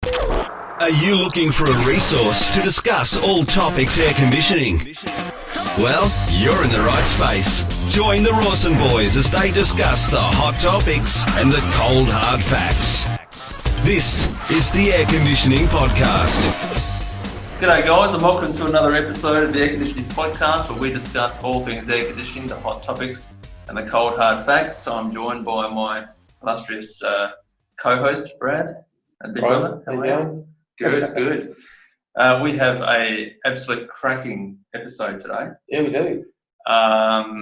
Are you looking for a resource to discuss all topics air conditioning? Well, you're in the right space. Join the Rawson boys as they discuss the hot topics and the cold hard facts. This is the Air Conditioning Podcast. G'day guys, and welcome to another episode of the Air Conditioning Podcast, where we discuss all things air conditioning, the hot topics and the cold hard facts. So I'm joined by my illustrious co-host, Brad. And Big Brother. How are you? Good. We have a absolute cracking episode today. Yeah, we do.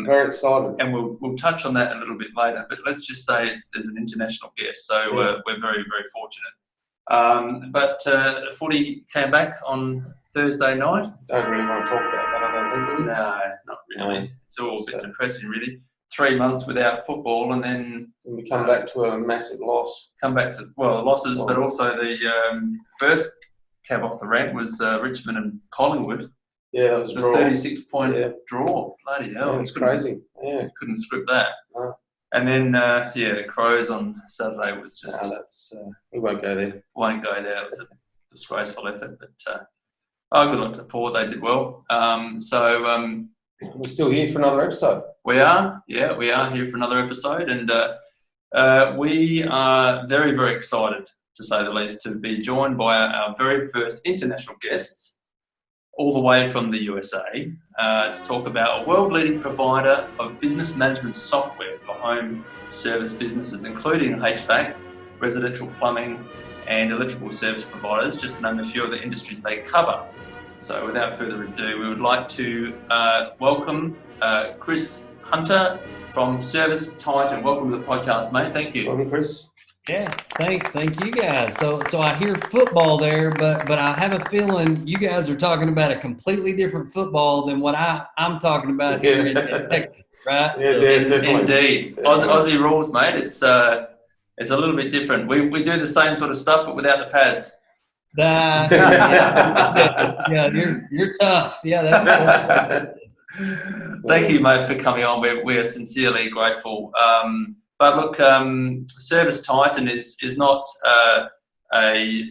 Very excited. And we'll touch on that a little bit later. But let's just say there's an international guest, so we're very, very fortunate. But the footy came back on Thursday night. Don't really want to talk about that, I don't think. No, not really. It's all a bit depressing, really. 3 months without football, and then we come back to a massive loss. Losses, but also the first cab off the rank was Richmond and Collingwood. Yeah, that was a draw. 36-point draw. Bloody hell. Yeah, it's crazy. Yeah. Couldn't script that. No. And then, the Crows on Saturday was just... No, we won't go there. Won't go there. It was a disgraceful effort, but good luck to Ford. They did well. We're still here for another episode. We are here for another episode, and we are very, very excited, to say the least, to be joined by our very first international guests, all the way from the USA, to talk about a world-leading provider of business management software for home service businesses, including HVAC, residential plumbing, and electrical service providers, just to name a few of the industries they cover. So without further ado, we would like to welcome Chris Hunter from ServiceTitan. Welcome to the podcast, mate. Thank you. Welcome, Chris. Yeah, thank you guys. So I hear football there, but I have a feeling you guys are talking about a completely different football than what I'm talking about here in Texas, right? Yeah, definitely. Indeed. Aussie rules, mate. It's a little bit different. We do the same sort of stuff, but without the pads. Yeah, you're tough. Yeah, that's Thank you, mate, for coming on. We are sincerely grateful. But look, ServiceTitan is not a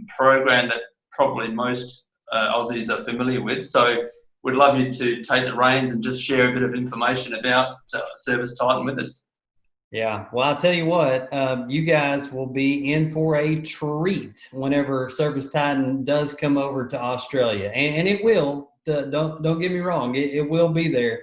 program that probably most Aussies are familiar with. So we'd love you to take the reins and just share a bit of information about ServiceTitan with us. Yeah, well, I'll tell you what, you guys will be in for a treat whenever ServiceTitan does come over to Australia, and it will. Don't get me wrong, it will be there.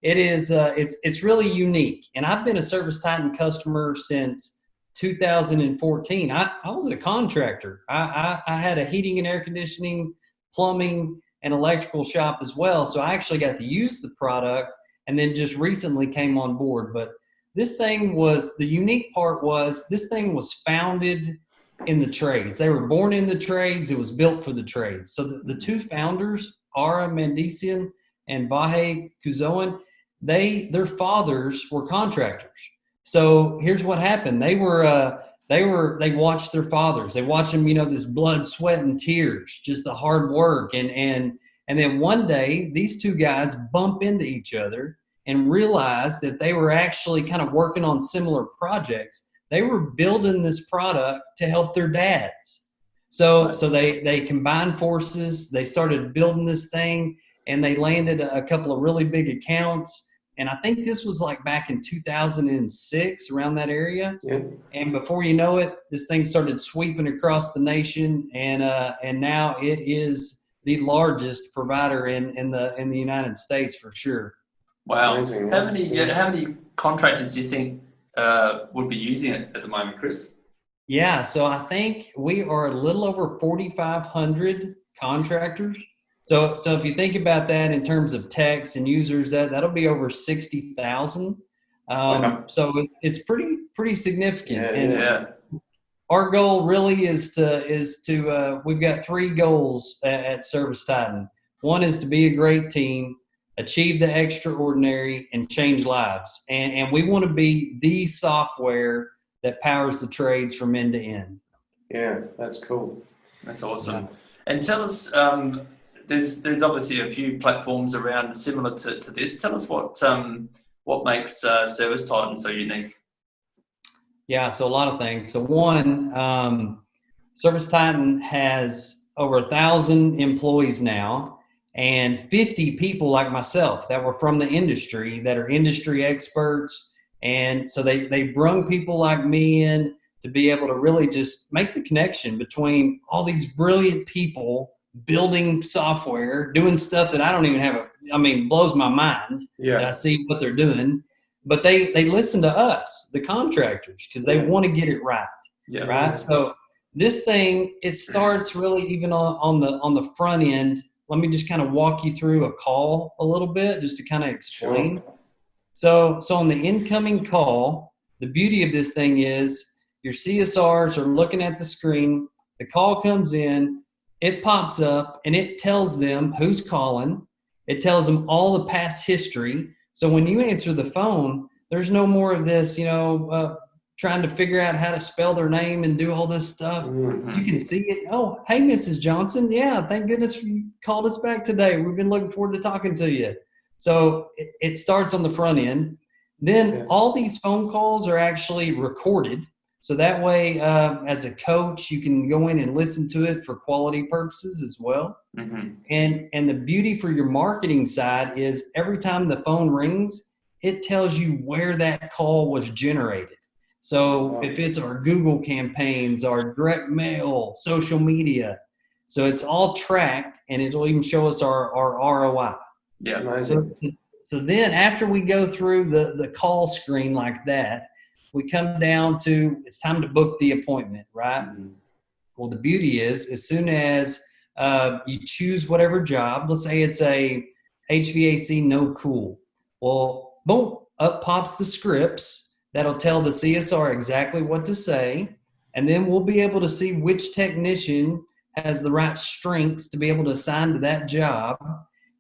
It is. It's really unique, and I've been a ServiceTitan customer since 2014. I was a contractor. I had a heating and air conditioning, plumbing, and electrical shop as well. So I actually got to use the product, and then just recently came on board. But this thing the unique part was this thing was founded in the trades. They were born in the trades. It was built for the trades. So the two founders, Ara Mendesian and Vahe Kuzoan, their fathers were contractors. So here's what happened. They watched their fathers. They watched them, this blood, sweat, and tears, just the hard work. And then one day these two guys bump into each other and realized that they were actually kind of working on similar projects. They were building this product to help their dads. So they combined forces. They started building this thing, and they landed a couple of really big accounts. And I think this was like back in 2006, around that area. Yeah. And before you know it, this thing started sweeping across the nation, and now it is the largest provider in the United States for sure. Wow. Amazing, how many contractors do you think would be using it at the moment, Chris? Yeah, so I think we are a little over 4,500 contractors. So if you think about that in terms of techs and users, that'll be over 60,000. So it's pretty significant. Yeah. Our goal really is to we've got three goals at ServiceTitan. One is to be a great team, achieve the extraordinary, and change lives. And we want to be the software that powers the trades from end to end. Yeah, that's cool. That's awesome. Yeah. And tell us, there's obviously a few platforms around similar to this. Tell us what makes ServiceTitan so unique. Yeah, so a lot of things. So one, ServiceTitan has over 1,000 employees now, and 50 people like myself that were from the industry that are industry experts. And so they brung people like me in to be able to really just make the connection between all these brilliant people building software, doing stuff that I don't even have blows my mind that I see what they're doing. But they listen to us, the contractors, because they want to get it right. Yeah. Right. So this thing, it starts really even on the front end. Let me just kind of walk you through a call a little bit just to kind of explain. Sure. So on the incoming call, the beauty of this thing is your CSRs are looking at the screen. The call comes in, it pops up, and it tells them who's calling. It tells them all the past history. So when you answer the phone, there's no more of this, trying to figure out how to spell their name and do all this stuff. Mm-hmm. You can see it. Oh, hey, Mrs. Johnson. Yeah, thank goodness you called us back today. We've been looking forward to talking to you. So it starts on the front end. Then all these phone calls are actually recorded. So that way, as a coach, you can go in and listen to it for quality purposes as well. Mm-hmm. And the beauty for your marketing side is every time the phone rings, it tells you where that call was generated. So if it's our Google campaigns, our direct mail, social media, so it's all tracked, and it'll even show us our ROI. Yeah. Nice. So then after we go through the call screen like that, we come down to it's time to book the appointment, right? Mm-hmm. Well, the beauty is as soon as you choose whatever job, let's say it's a HVAC no cool. Well, boom, up pops the scripts. That'll tell the CSR exactly what to say, and then we'll be able to see which technician has the right strengths to be able to assign to that job.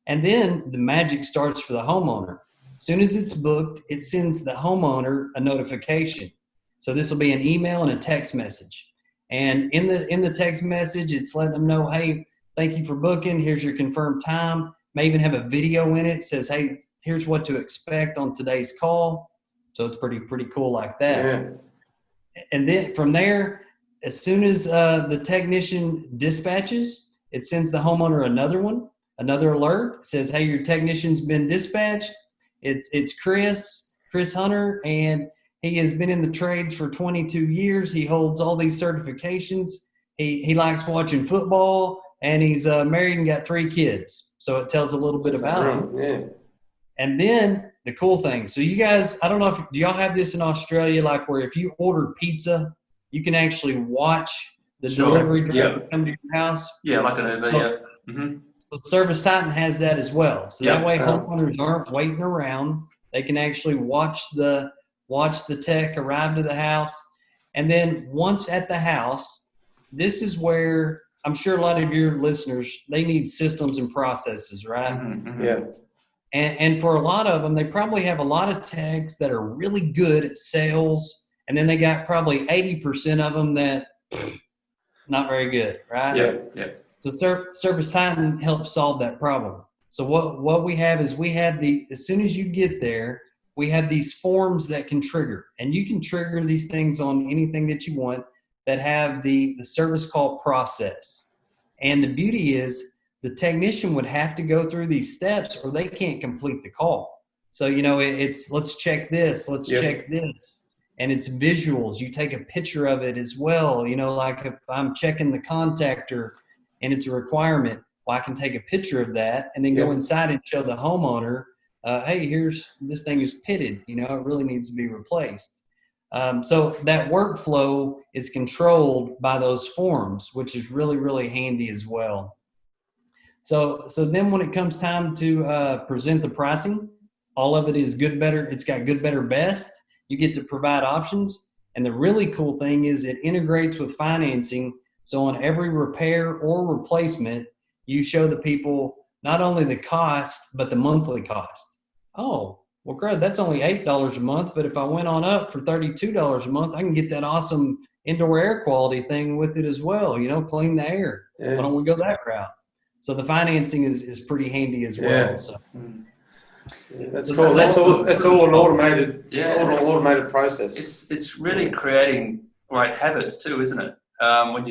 And then the magic starts for the homeowner. As soon as it's booked, it sends the homeowner a notification. So this will be an email and a text message. And in the text message, it's letting them know, hey, thank you for booking. Here's your confirmed time. May even have a video in it. It says, hey, here's what to expect on today's call. So it's pretty cool like that. Yeah. And then from there, as soon as the technician dispatches, it sends the homeowner another alert. It says, hey, your technician's been dispatched. It's Chris Hunter, and he has been in the trades for 22 years. He holds all these certifications. He likes watching football, and he's married and got 3 kids. So it tells a little bit about him. Yeah. And then the cool thing. So you guys, I don't know do y'all have this in Australia, like where if you order pizza, you can actually watch the delivery driver come to your house? Yeah, like an Uber, yeah. Mm-hmm. So ServiceTitan has that as well. So that way homeowners aren't waiting around. They can actually watch the tech arrive to the house. And then once at the house, this is where I'm sure a lot of your listeners, they need systems and processes, right? Mm-hmm. Yeah. And for a lot of them, they probably have a lot of techs that are really good at sales. And then they got probably 80% of them that not very good, right? Yeah. So ServiceTitan helps solve that problem. So what we have is as soon as you get there, we have these forms that can trigger. And you can trigger these things on anything that you want that have the service call process. And the beauty is the technician would have to go through these steps or they can't complete the call. So, it's let's check this, let's check this. And it's visuals. You take a picture of it as well. Like if I'm checking the contactor and it's a requirement, well, I can take a picture of that and then go inside and show the homeowner, hey, this thing is pitted, it really needs to be replaced. So that workflow is controlled by those forms, which is really, really handy as well. So then when it comes time to present the pricing, all of it is good, better. It's got good, better, best. You get to provide options. And the really cool thing is it integrates with financing. So on every repair or replacement, you show the people not only the cost, but the monthly cost. Oh, well, great. That's only $8 a month. But if I went on up for $32 a month, I can get that awesome indoor air quality thing with it as well. Clean the air. Why don't we go that route? So the financing is pretty handy as well. Yeah. So that's cool. That's all an automated, automated process. It's really creating great habits too, isn't it? when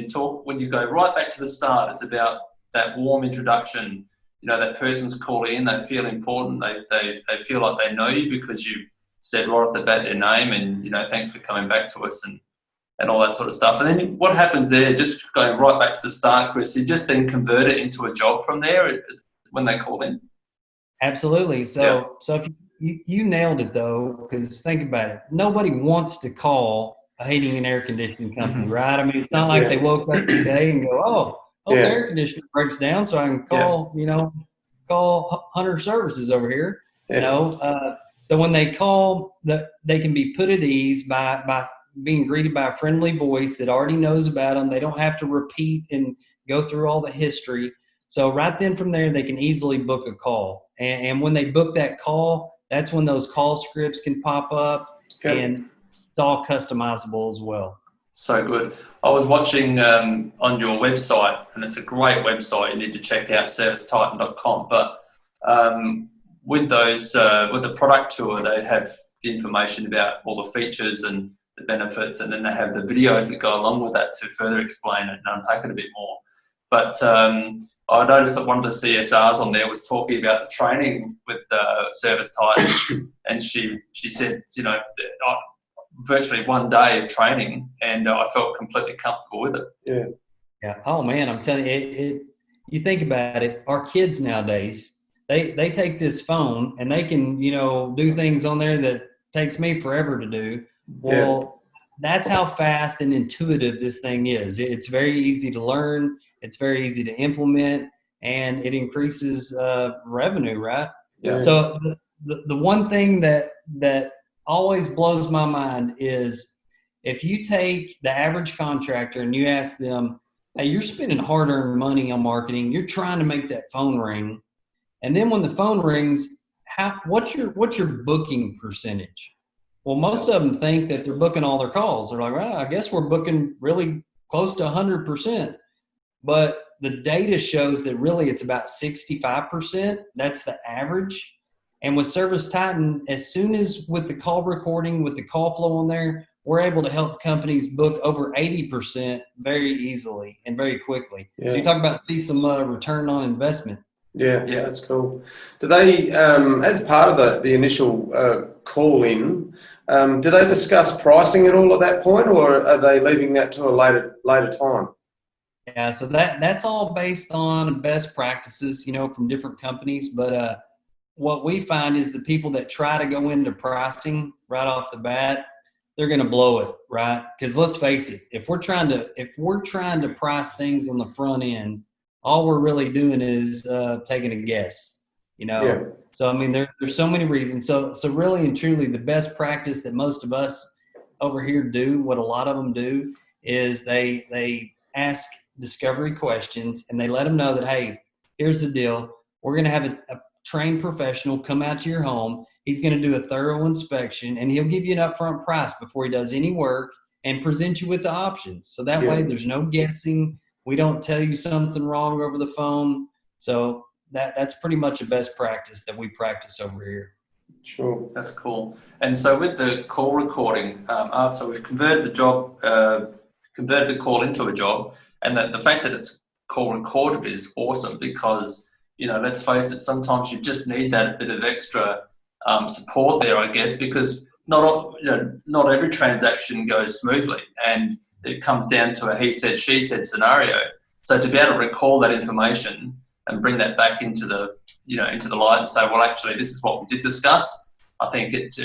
you go right back to the start, it's about that warm introduction. You know, that person's calling in, they feel important, they feel like they know you because you said right off the bat their name and, you know, thanks for coming back to us and all that sort of stuff. And then what happens there, just going right back to the start, Chris, you just then convert it into a job from there when they call in? Absolutely. So if you nailed it though, because think about it. Nobody wants to call a heating and air conditioning company, right? I mean, it's not like they woke up today and go, the air conditioner breaks down, so I can call, call Hunter Services over here. You know, so when they call, they can be put at ease by being greeted by a friendly voice that already knows about them. They don't have to repeat and go through all the history. So right then from there, they can easily book a call. And when they book that call, that's when those call scripts can pop up, and it's all customizable as well. So good. I was watching on your website, and it's a great website. You need to check out ServiceTitan.com. But with the product tour, they have information about all the features and the benefits, and then they have the videos that go along with that to further explain it and unpack it a bit more. But I noticed that one of the CSRs on there was talking about the training with ServiceTitan, and she said, you know, virtually one day of training, and I felt completely comfortable with it. Yeah. Oh man, I'm telling you, you think about it. Our kids nowadays, they take this phone and they can, you know, do things on there that takes me forever to do. Well, that's how fast and intuitive this thing is. It's very easy to learn. It's very easy to implement, and it increases revenue, right? Yeah. So the one thing that always blows my mind is if you take the average contractor and you ask them, hey, you're spending hard-earned money on marketing. You're trying to make that phone ring. And then when the phone rings, what's your booking percentage? Well, most of them think that they're booking all their calls. They're like, well, I guess we're booking really close to 100%. But the data shows that really it's about 65%. That's the average. And with ServiceTitan, as soon as with the call recording, with the call flow on there, we're able to help companies book over 80% very easily and very quickly. So you talk about see some return on investment. Yeah, that's cool. Do they, as part of the initial call in, do they discuss pricing at all at that point, or are they leaving that to a later time? Yeah, so that's all based on best practices, you know, from different companies. But what we find is the people that try to go into pricing right off the bat, they're going to blow it, right? Because let's face it, if we're trying to price things on the front end, all we're really doing is taking a guess, you know? Yeah. So, I mean, there's so many reasons. So really and truly, the best practice that most of us over here do, what a lot of them do, is they ask discovery questions, and they let them know that, hey, here's the deal. We're going to have a trained professional come out to your home. He's going to do a thorough inspection, and he'll give you an upfront price before he does any work and present you with the options. So that way there's no guessing. We don't tell you something wrong over the phone. So that's pretty much a best practice that we practice over here. Sure. That's cool. And so with the call recording, so we've converted the call into a job, and the fact that it's call recorded is awesome because, you know, let's face it, sometimes you just need that bit of extra support there, I guess, because not every transaction goes smoothly, and it comes down to a he said, she said scenario. So to be able to recall that information and bring that back into the light and say, well, actually, this is what we did discuss, I think it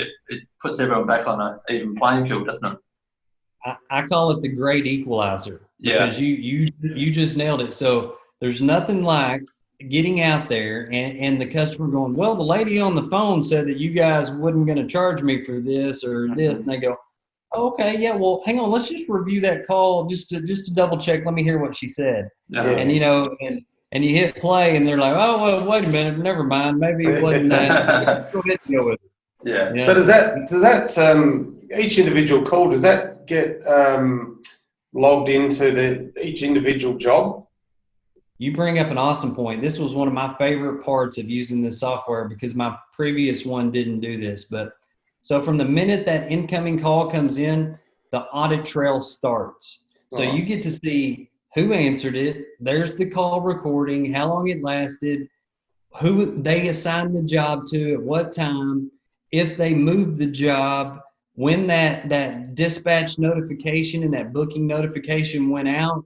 puts everyone back on an even playing field, doesn't it? I call it the great equalizer. Because you just nailed it. So there's nothing like getting out there and the customer going, well, the lady on the phone said that you guys wasn't going to charge me for this or this. And they go, oh, okay, yeah, well, hang on, let's just review that call just to double check. Let me hear what she said. And, you know, and you hit play and they're like, oh, well, wait a minute, never mind. Maybe it wasn't that. So go ahead and go with it. Yeah. You know? So does that each individual call, does that get logged into each individual job? You bring up an awesome point. This was one of my favorite parts of using this software because my previous one didn't do this. But so from the minute that incoming call comes in, the audit trail starts. So Right. you get to see who answered it. There's the call recording, how long it lasted, who they assigned the job to at what time, if they moved the job, when that dispatch notification and that booking notification went out,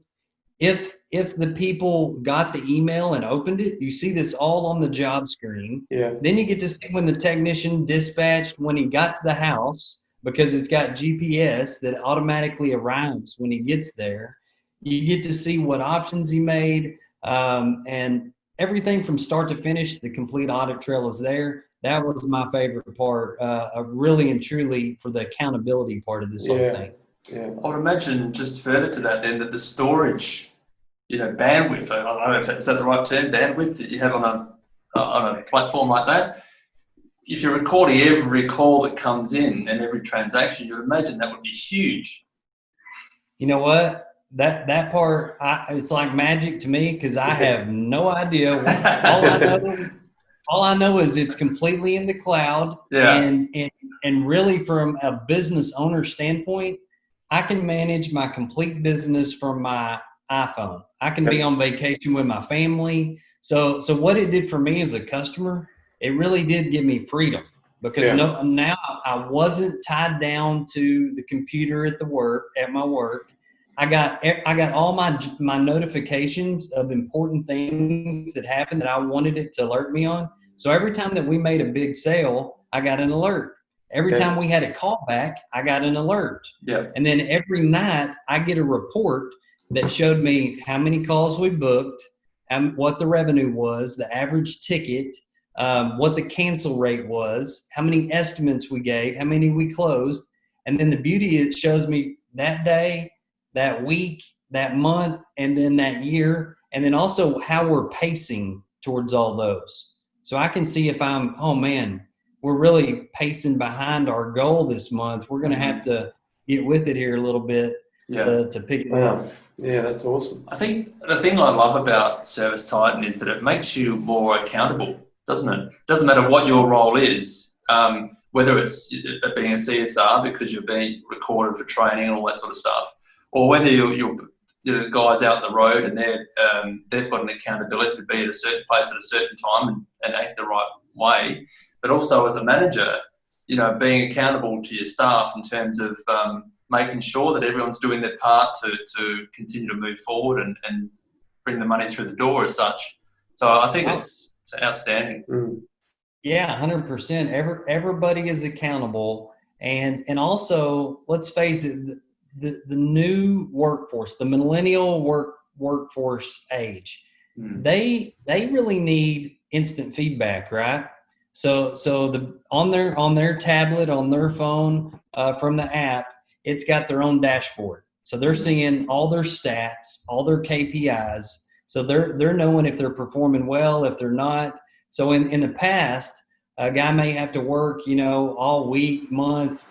if the people got the email and opened it. You see this all on the job screen. Yeah. Then you get to see when the technician dispatched when he got to the house, because it's got GPS that automatically arrives when he gets there. You get to see what options he made, and everything from start to finish. The complete audit trail is there. That was my favorite part, really and truly, for the accountability part of this whole thing. Yeah. I would imagine, just further to that then, that the storage, bandwidth, I don't know if is that the right term, bandwidth that you have on a platform like that. If you're recording every call that comes in and every transaction, you would imagine that would be huge. You know what? That part, it's like magic to me, because I have no idea. All I know is it's completely in the cloud. Yeah. And really, from a business owner standpoint, I can manage my complete business from my iPhone. I can be on vacation with my family. So what it did for me as a customer, it really did give me freedom, because now I wasn't tied down to the computer at my work. I got all my notifications of important things that happened that I wanted it to alert me on. So every time that we made a big sale, I got an alert. Every time we had a call back, I got an alert. Yeah. And then every night I get a report that showed me how many calls we booked, what the revenue was, the average ticket, what the cancel rate was, how many estimates we gave, how many we closed. And then the beauty is, it shows me that day, that week, that month, and then that year, and then also how we're pacing towards all those. So I can see if oh man, we're really pacing behind our goal this month. We're going to have to get with it here a little bit to pick it up. Yeah, that's awesome. I think the thing I love about ServiceTitan is that it makes you more accountable, doesn't it? Doesn't matter what your role is, whether it's being a CSR because you're being recorded for training and all that sort of stuff, or whether you're guys out the road and they've got an accountability to be at a certain place at a certain time and act the right way. But also as a manager, being accountable to your staff in terms of making sure that everyone's doing their part to continue to move forward and bring the money through the door as such. So I think it's outstanding. Yeah, 100%. Everybody is accountable. And also, let's face it, the new workforce, the millennial workforce age, they really need instant feedback, right? So on their tablet, on their phone, from the app, it's got their own dashboard. So they're seeing all their stats, all their KPIs. So they're knowing if they're performing well, if they're not. So in the past, a guy may have to work, all week, month,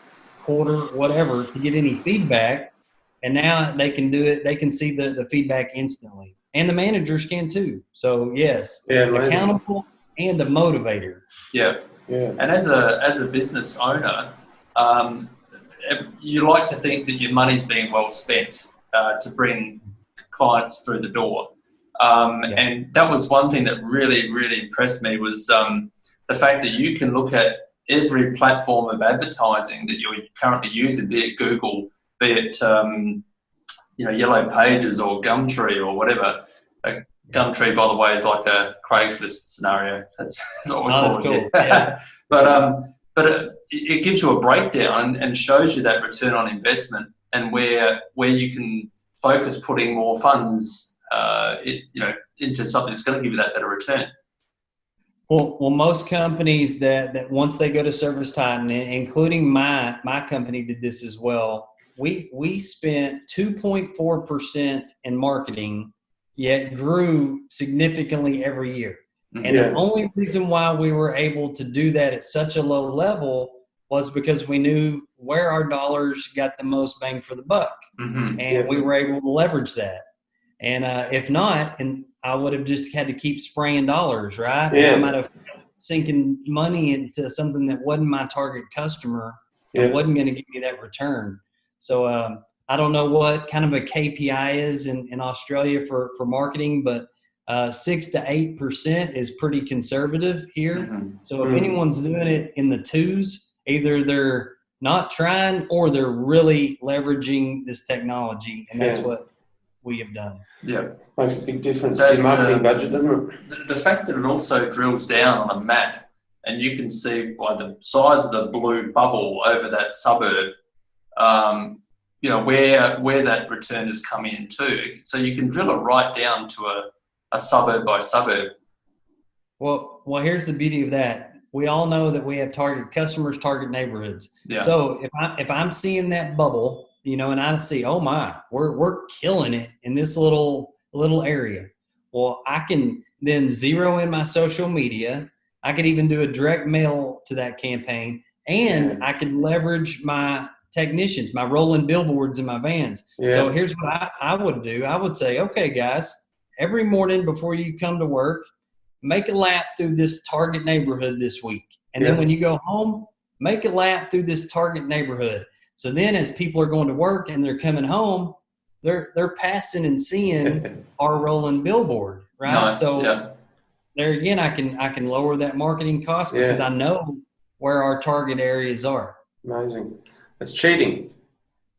quarter, whatever, to get any feedback. And now they can do it. They can see the feedback instantly. And the managers can too. So yes, accountable and a motivator. Yeah. And as a business owner, you like to think that your money's being well spent to bring clients through the door. And that was one thing that really, really impressed me was the fact that you can look at every platform of advertising that you're currently using, be it Google, be it Yellow Pages or Gumtree or whatever. Gumtree, by the way, is like a Craigslist scenario. That's what we call it. Cool. Yeah. But it gives you a breakdown and shows you that return on investment and where you can focus putting more funds into something that's going to give you that better return. Well, most companies that once they go to ServiceTitan, including my company did this as well. We spent 2.4% in marketing, yet grew significantly every year. And the only reason why we were able to do that at such a low level was because we knew where our dollars got the most bang for the buck. And we were able to leverage that. And if not, and I would have just had to keep spraying dollars, right? I might have sinking money into something that wasn't my target customer and wasn't going to give me that return. So I don't know what kind of a KPI is in Australia for marketing, but 6 to 8% is pretty conservative here. Mm-hmm. So if anyone's doing it in the twos, either they're not trying or they're really leveraging this technology, and that's what we have done. Yeah. Makes a big difference to your marketing budget, doesn't it? The fact that it also drills down on a map, and you can see by the size of the blue bubble over that suburb, where that return is coming into. So you can drill it right down to a suburb by suburb. Well, here's the beauty of that. We all know that we have target customers, target neighborhoods. Yeah. So if I'm seeing that bubble, and I see, oh my, we're killing it in this little area. Well, I can then zero in my social media. I could even do a direct mail to that campaign, and I can leverage my technicians, my rolling billboards in my vans. Yeah. So here's what I would do. I would say, okay, guys, every morning before you come to work, make a lap through this target neighborhood this week. And then when you go home, make a lap through this target neighborhood. So then as people are going to work and they're coming home, they're passing and seeing our rolling billboard, right? Nice. So there again, I can lower that marketing cost because I know where our target areas are. Amazing. That's cheating.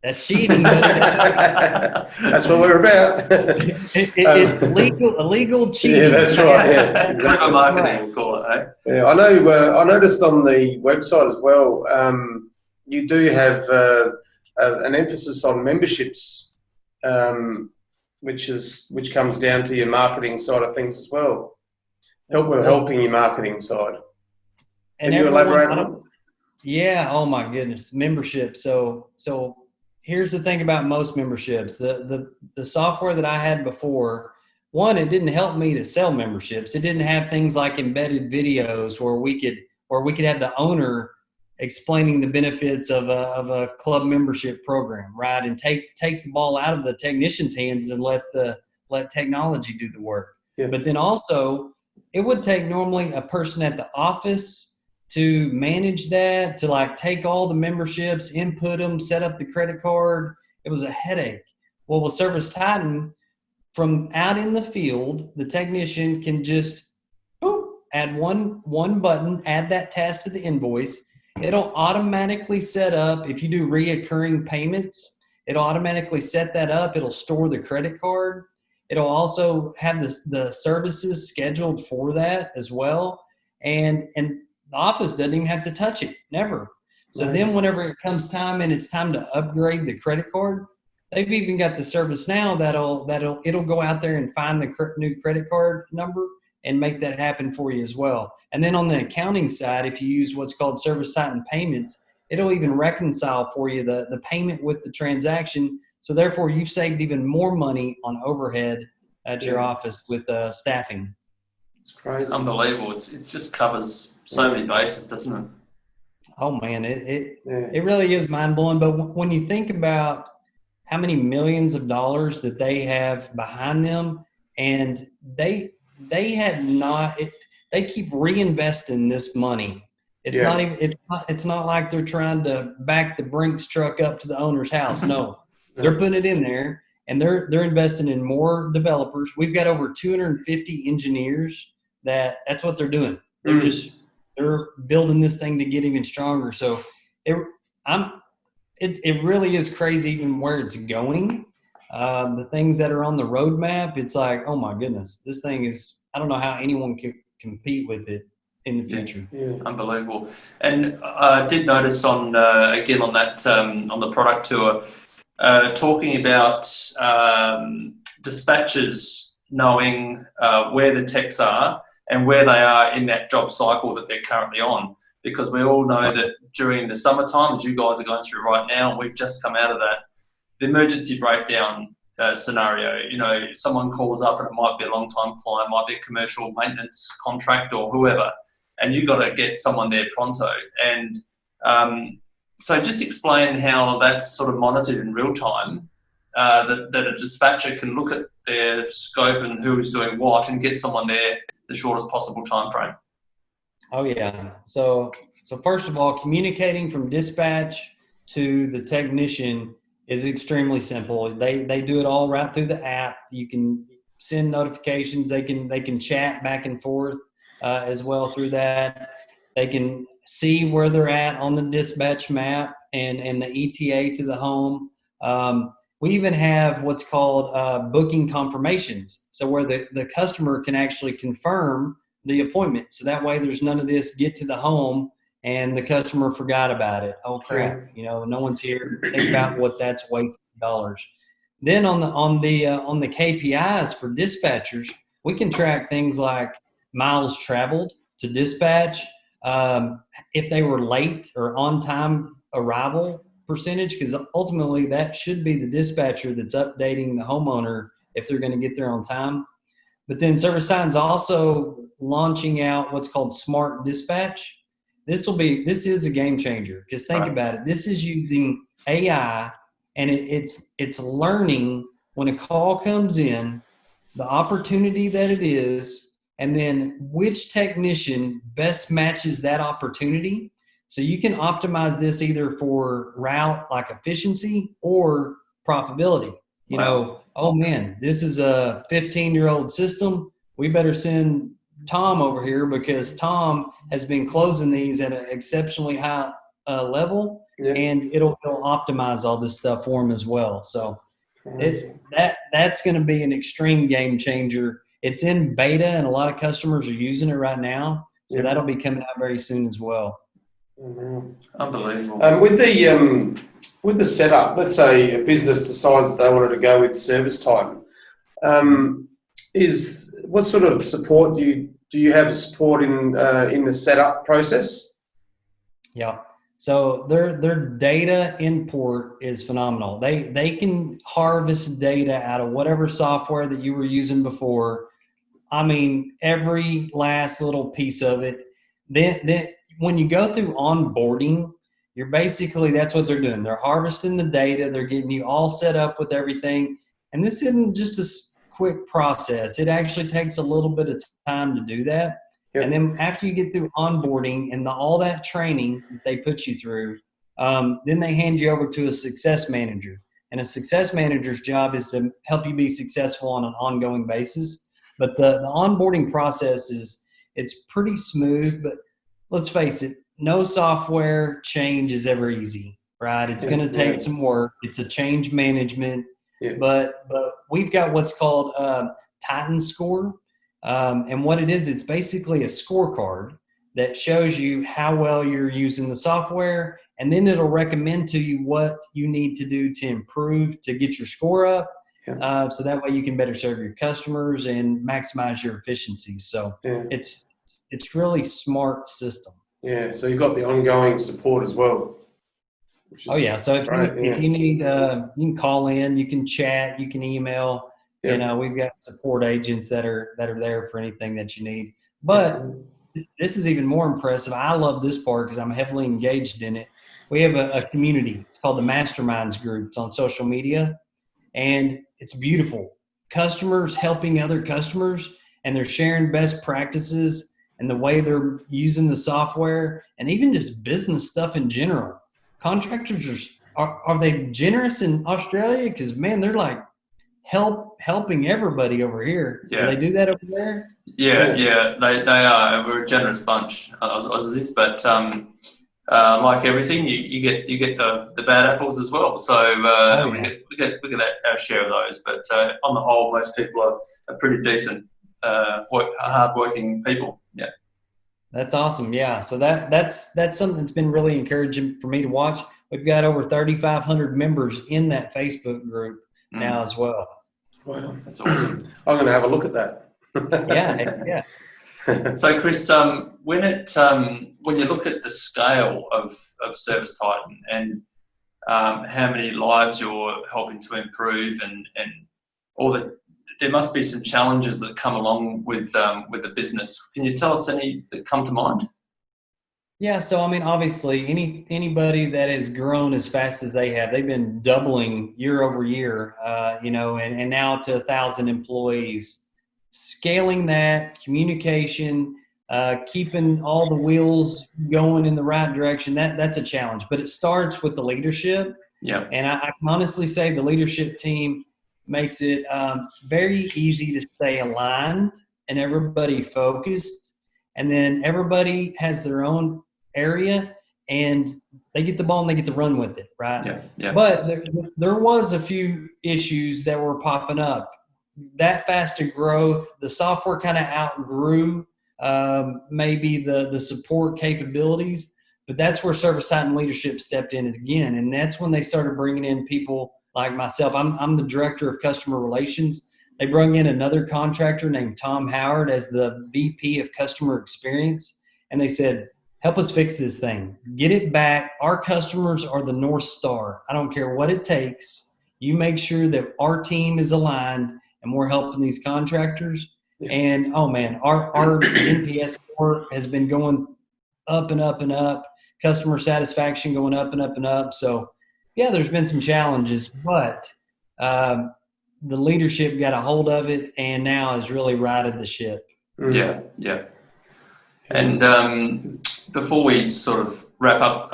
That's cheating. That's what we're about. It's illegal cheating. Yeah, that's right. Yeah, exactly. Marketing, we'll call it. Eh? Yeah, I know. I noticed on the website as well. You do have an emphasis on memberships, which comes down to your marketing side of things as well. Helping your marketing side. Can you elaborate on that? Yeah. Oh my goodness, membership. So here's the thing about most memberships. The software that I had before, one, it didn't help me to sell memberships. It didn't have things like embedded videos where we could have the owner explaining the benefits of a club membership program, right? And take the ball out of the technician's hands and let technology do the work. Yeah. But then also, it would take normally a person at the office to manage that, to like take all the memberships, input them, set up the credit card. It was a headache. Well, with ServiceTitan, from out in the field, the technician can just add one button, add that task to the invoice. It'll automatically set up, if you do reoccurring payments, it'll automatically set that up. It'll store the credit card. It'll also have the services scheduled for that as well. And the office doesn't even have to touch it, never. So then whenever it comes time and it's time to upgrade the credit card, they've even got the service now it'll go out there and find the new credit card number and make that happen for you as well. And then on the accounting side, if you use what's called ServiceTitan payments, it'll even reconcile for you the payment with the transaction. So therefore, you've saved even more money on overhead at your office with staffing. It's crazy. Unbelievable. It just covers so many bases, doesn't it? Oh man, it really is mind blowing. But when you think about how many millions of dollars that they have behind them, and they keep reinvesting this money. It's not like they're trying to back the Brinks truck up to the owner's house. No, they're putting it in there, and they're investing in more developers. We've got over 250 engineers that's what they're doing. They're building this thing to get even stronger. So it really is crazy even where it's going. The things that are on the roadmap, it's like, oh my goodness, this thing is, I don't know how anyone can compete with it in the future. Yeah. Unbelievable. And I did notice on the product tour, talking about dispatchers knowing where the techs are and where they are in that job cycle that they're currently on. Because we all know that during the summertime, as you guys are going through right now, and we've just come out of that, the emergency breakdown scenario, someone calls up and it might be a long-time client, might be a commercial maintenance contract or whoever, and you've got to get someone there pronto. And so just explain how that's sort of monitored in real time, that a dispatcher can look at their scope and who is doing what and get someone there the shortest possible time frame. Oh yeah. So first of all, communicating from dispatch to the technician is extremely simple. They do it all right through the app. You can send notifications. They can chat back and forth as well through that. They can see where they're at on the dispatch map and the ETA to the home. We even have what's called booking confirmations. So where the customer can actually confirm the appointment. So that way there's none of this get to the home and the customer forgot about it. Oh crap, no one's here. Think about what that's wasting dollars. Then on the KPIs for dispatchers, we can track things like miles traveled to dispatch, if they were late or on time arrival percentage, because ultimately that should be the dispatcher that's updating the homeowner if they're going to get there on time. But then ServiceTitan's also launching out what's called Smart Dispatch. This is a game changer, because think about it. This is using AI, and it's learning when a call comes in, the opportunity that it is, and then which technician best matches that opportunity. So you can optimize this either for route like efficiency or profitability. Oh man, this is a 15-year-old system. We better send Tom over here because Tom has been closing these at an exceptionally high level, and it'll optimize all this stuff for him as well. So that's going to be an extreme game changer. It's in beta, and a lot of customers are using it right now. So that'll be coming out very soon as well. Unbelievable. With the setup, let's say a business decides they wanted to go with ServiceTitan. What sort of support do you have support in the setup process? Yeah. So their data import is phenomenal. They can harvest data out of whatever software that you were using before. I mean, every last little piece of it. Then when you go through onboarding, that's what they're doing. They're harvesting the data. They're getting you all set up with everything. And this isn't just a quick process. It actually takes a little bit of time to do that. Yep. And then after you get through onboarding and all that training that they put you through, then they hand you over to a success manager. And a success manager's job is to help you be successful on an ongoing basis. But the onboarding process it's pretty smooth, but let's face it, no software change is ever easy, right? It's going to take some work. It's a change management, but we've got what's called Titan Score. And what it is, it's basically a scorecard that shows you how well you're using the software, and then it'll recommend to you what you need to do to improve to get your score up. So that way you can better serve your customers and maximize your efficiencies. So it's really smart system. Yeah. So you've got the ongoing support as well. So if you need, you can call in, you can chat, you can email. We've got support agents that are there for anything that you need. But this is even more impressive. I love this part because I'm heavily engaged in it. We have a community. It's called the Masterminds Group. It's on social media, and it's beautiful. Customers helping other customers, and they're sharing best practices and the way they're using the software, and even just business stuff in general. Contractors are they generous in Australia? Because man, they're like helping everybody over here. Yeah. Do they do that over there? Yeah, they are. We're a generous bunch, Aussies, but like everything, you get the bad apples as well. So we get our share of those. But on the whole, most people are pretty decent, hard-working people. Yeah. That's awesome. Yeah. So that's something that's been really encouraging for me to watch. We've got over 3,500 members in that Facebook group now as well. Wow, that's awesome. I'm going to have a look at that. Yeah. So, Chris, when you look at the scale of ServiceTitan and how many lives you're helping to improve, and all that, there must be some challenges that come along with the business. Can you tell us any that come to mind? Yeah, so I mean, obviously, anybody that has grown as fast as they've been doubling year over year, and now to 1,000 employees, scaling that communication, keeping all the wheels going in the right direction. That's a challenge, but it starts with the leadership. Yeah. And I can honestly say the leadership team makes it very easy to stay aligned and everybody focused. And then everybody has their own area and they get the ball and they get to run with it, right? Yeah. Yeah. But there was a few issues that were popping up. That faster growth, the software kind of outgrew maybe the support capabilities, but that's where ServiceTitan leadership stepped in again. And that's when they started bringing in people like myself. I'm the director of customer relations. They brought in another contractor named Tom Howard as the VP of customer experience. And they said, help us fix this thing. Get it back. Our customers are the North Star. I don't care what it takes. You make sure that our team is aligned and we're helping these contractors. And, oh, man, our NPS score has been going up and up and up. Customer satisfaction going up and up and up. So, yeah, there's been some challenges, but the leadership got a hold of it and now has really righted the ship. Yeah, yeah. And before we sort of wrap up,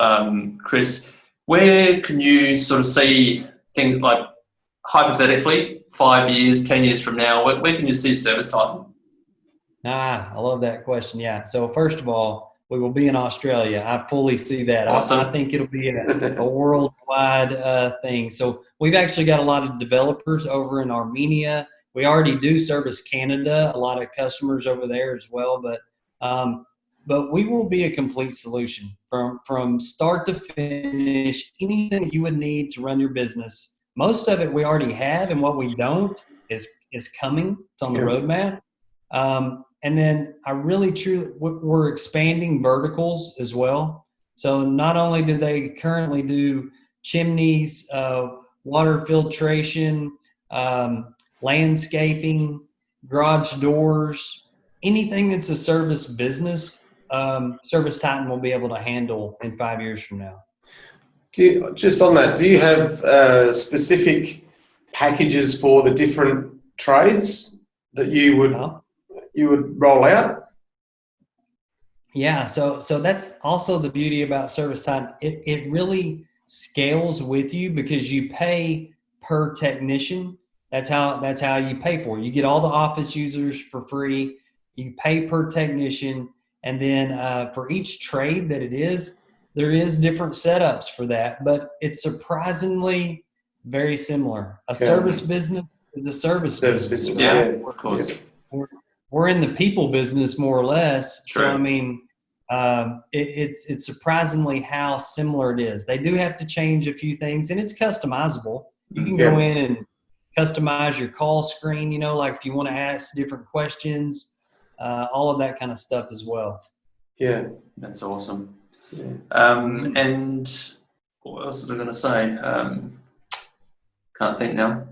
Chris, where can you sort of see things like hypothetically 5 years, 10 years from now, where can you see ServiceTitan? I love that question. Yeah. So first of all, we will be in Australia. I fully see that. Awesome. I think it'll be a worldwide thing. So we've actually got a lot of developers over in Armenia. We already do service Canada, a lot of customers over there as well. But we will be a complete solution from start to finish. Anything that you would need to run your business, most of it we already have, and what we don't is coming. It's on the roadmap. And then we're expanding verticals as well. So not only do they currently do chimneys, water filtration, landscaping, garage doors, anything that's a service business, ServiceTitan will be able to handle in 5 years from now. Just on that, do you have specific packages for the different trades that you would roll out? Yeah, so that's also the beauty about ServiceTitan. It really scales with you because you pay per technician. That's how you pay for it. You get all the office users for free. You pay per technician, and then for each trade that it is, there is different setups for that, but it's surprisingly very similar. A service business is a service business. Yeah, of course. We're in the people business more or less. True. So I mean, it's surprisingly how similar it is. They do have to change a few things, and it's customizable. You can go in and customize your call screen. Like if you want to ask different questions, all of that kind of stuff as well. Yeah, that's awesome. Yeah. And what else was I going to say? Can't think now.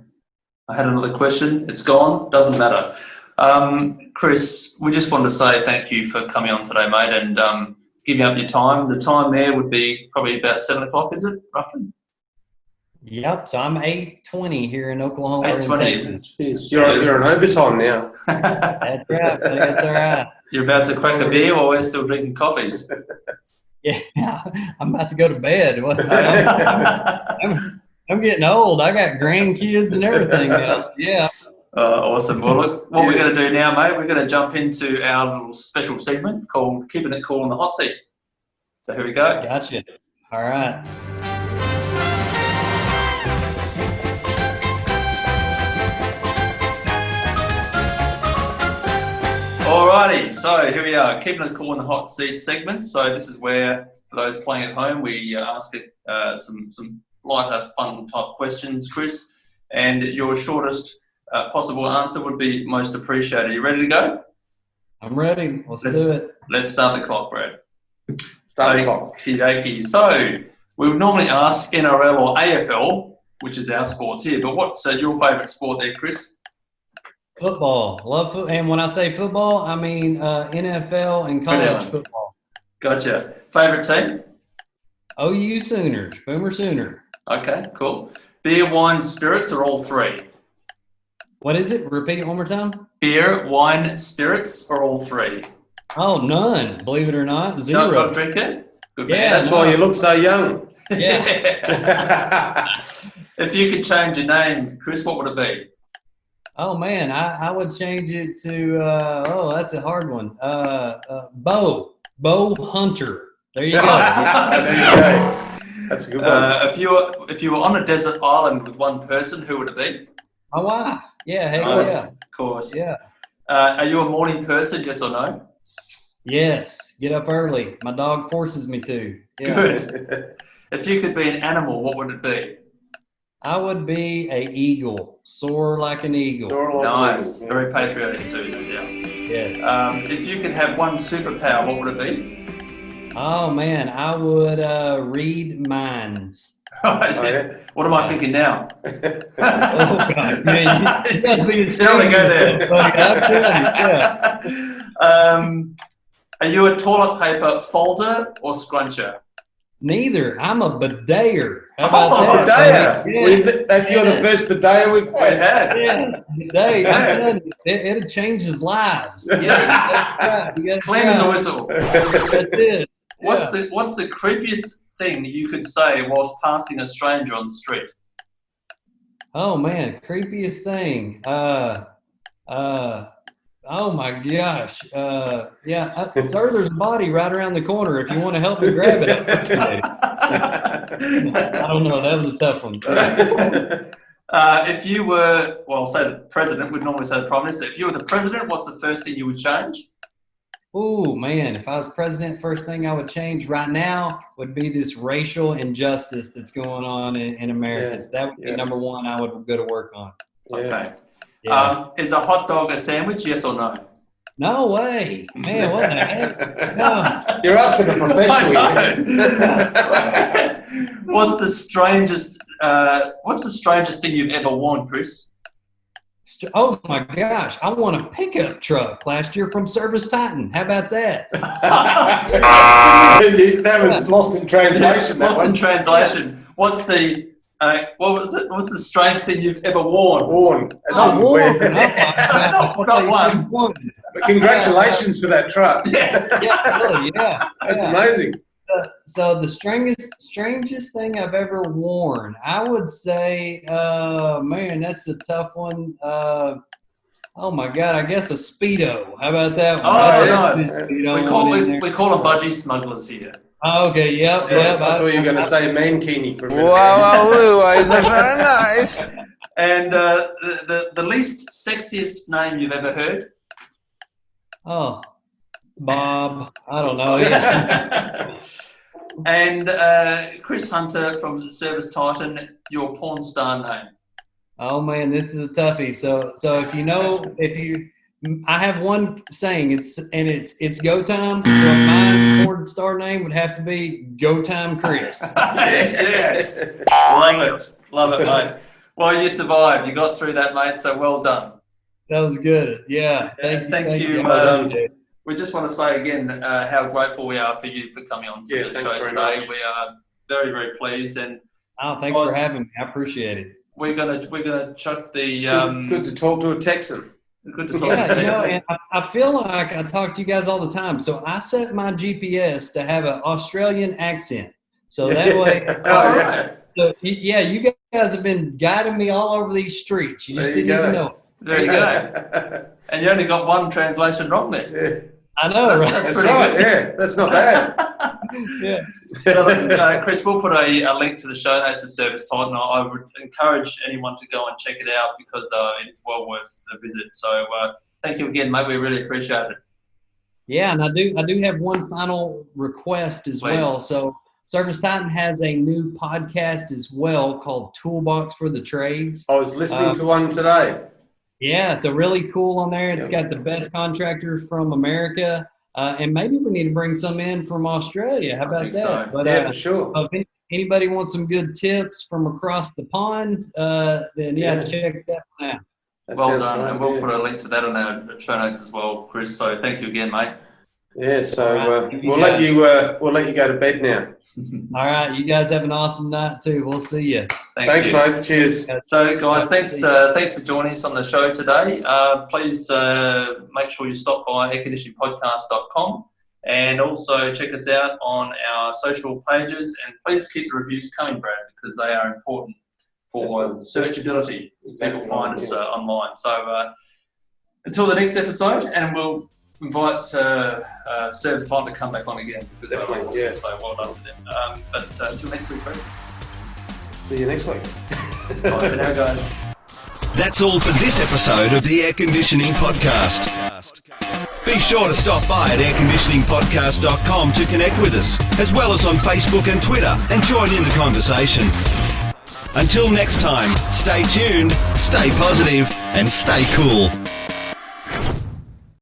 I had another question. It's gone. Doesn't matter. Chris, we just wanted to say thank you for coming on today, mate, and giving up your time. The time there would be probably about 7 o'clock, is it, roughly? Yep. So I'm 8:20 here in Oklahoma. 8:20. You're on overtime now. That's right. That's all right. You're about to crack a beer while we're still drinking coffees. Yeah, I'm about to go to bed. I'm getting old. I got grandkids and everything now. So yeah. Awesome. Well, look, what we're going to do now, mate, we're going to jump into our little special segment called Keeping It Cool on the Hot Seat. So here we go. Gotcha. All right. Alrighty, so here we are, Keeping It Cool on the Hot Seat segment. So this is where, for those playing at home, we ask some lighter, fun type questions, Chris, and your shortest possible answer would be most appreciated. Are you ready to go? I'm ready. Let's do it. Let's start the clock, Brad. Start the clock. Okey-dokey. So we would normally ask NRL or AFL, which is our sport here, but what's your favourite sport there, Chris? Football. Love football. And when I say football, I mean NFL and college football. Gotcha. Favourite team? OU Sooners. Boomer Sooner. Okay, cool. Beer, wine, spirits, or all three? What is it? Repeat it one more time. Beer, wine, spirits, or all three? Oh, none. Believe it or not, zero. Not drink it? Good Yeah, man. That's why you look so young. Yeah. If you could change your name, Chris, what would it be? Oh man, I would change it to that's a hard one. Bo Hunter. There you go. There you go. That's a good one. If you were on a desert island with one person, who would it be? My wife. Yeah, heck Nice. yeah. Of course. Yeah. Are you a morning person, yes or no? Yes. Get up early. My dog forces me to. Yeah. Good. If you could be an animal, what would it be? I would be a eagle. Soar like an eagle. Nice. Very patriotic too, yeah. Yes. If you could have one superpower, what would it be? Oh man, I would read minds. Yeah. What am I thinking now? Oh God, man, you gotta be You don't want to go there. I'm telling you, yeah. Are you a toilet paper folder or scruncher? Neither. I'm a bidayer. How Oh, about that? Bidet. You're the first bidet we've had. Yeah, bidet. I'm telling you, it changes lives. Yeah, you gotta Clean as a try. whistle. That's it. What's the creepiest thing you could say whilst passing a stranger on the street? Oh man, creepiest thing. Oh my gosh. Sir, there's a body right around the corner. If you want to help me grab it, I'll appreciate it. I don't know. That was a tough one. If you were, say the president, we'd normally say the prime minister. If you were the president, what's the first thing you would change? Oh man, if I was president, first thing I would change right now would be this racial injustice that's going on in America. Yeah. So that would be number one I would go to work on. Okay. Yeah. Is a hot dog a sandwich, yes or no? No way. Man, what the heck? No. You're asking a professional. I know. What's the strangest thing you've ever worn, Chris? Oh my gosh, I won a pickup truck last year from ServiceTitan. How about that? That was lost in translation. Lost in translation. What's the What's the strangest thing you've ever worn? Worn. Not one. But congratulations for that truck. Yes. Yeah, really, yeah. That's amazing. So the strangest thing I've ever worn, I would say, man, that's a tough one. Oh my God, I guess a Speedo. How about that one? Oh, nice. We call them budgie smugglers here. Oh, okay, yep. I thought you were going to say mankini for a minute. Wow, it's very nice. And the least sexiest name you've ever heard? Oh, Bob. I don't know. Yeah. And Chris Hunter from ServiceTitan, your porn star name. Oh man, this is a toughie. So I have one saying. It's go time. So my porn star name would have to be Go Time Chris. Yes, love it, mate. Well, you survived. You got through that, mate. So well done. That was good. Yeah, thank you. Well done. We just want to say again how grateful we are for you for coming on to the show today. Much. We are very, very pleased, and thanks for having me. I appreciate it. We're gonna chuck the. Good to talk to a Texan. Good to talk to a Texan. And I feel like I talk to you guys all the time. So I set my GPS to have an Australian accent. So that way. So, you guys have been guiding me all over these streets. You just didn't even know. There you go. And you only got one translation wrong there. Yeah. I know, right? That's right. Yeah, that's not bad. Yeah. So, Chris, we'll put a link to the show notes of ServiceTitan. I would encourage anyone to go and check it out because it's well worth the visit. So thank you again, mate. We really appreciate it. Yeah, and I do have one final request as well. So ServiceTitan has a new podcast as well called Toolbox for the Trades. I was listening to one today. Yeah, so really cool on there. It's got the best contractors from America, and maybe we need to bring some in from Australia. How about that? So. But, For sure. If anybody wants some good tips from across the pond, then check that one out. Well done, and we'll put a link to that on our show notes as well, Chris. So thank you again, mate. Yeah, so we'll let you go to bed now. All right, you guys have an awesome night too. We'll see you. Thanks, mate. Cheers. So, guys, thanks for joining us on the show today. Please make sure you stop by airconditioningpodcast.com And also check us out on our social pages, and please keep the reviews coming, Brad, because they are important for searchability. People find us online. So until the next episode, and we'll invite ServiceTitan to come back on again, because they're awesome, yeah. so well done to them. But until next week, Brad. See you next week. Bye for now, guys. That's all for this episode of the Air Conditioning Podcast. Be sure to stop by at airconditioningpodcast.com to connect with us, as well as on Facebook and Twitter, and join in the conversation. Until next time, stay tuned, stay positive, and stay cool.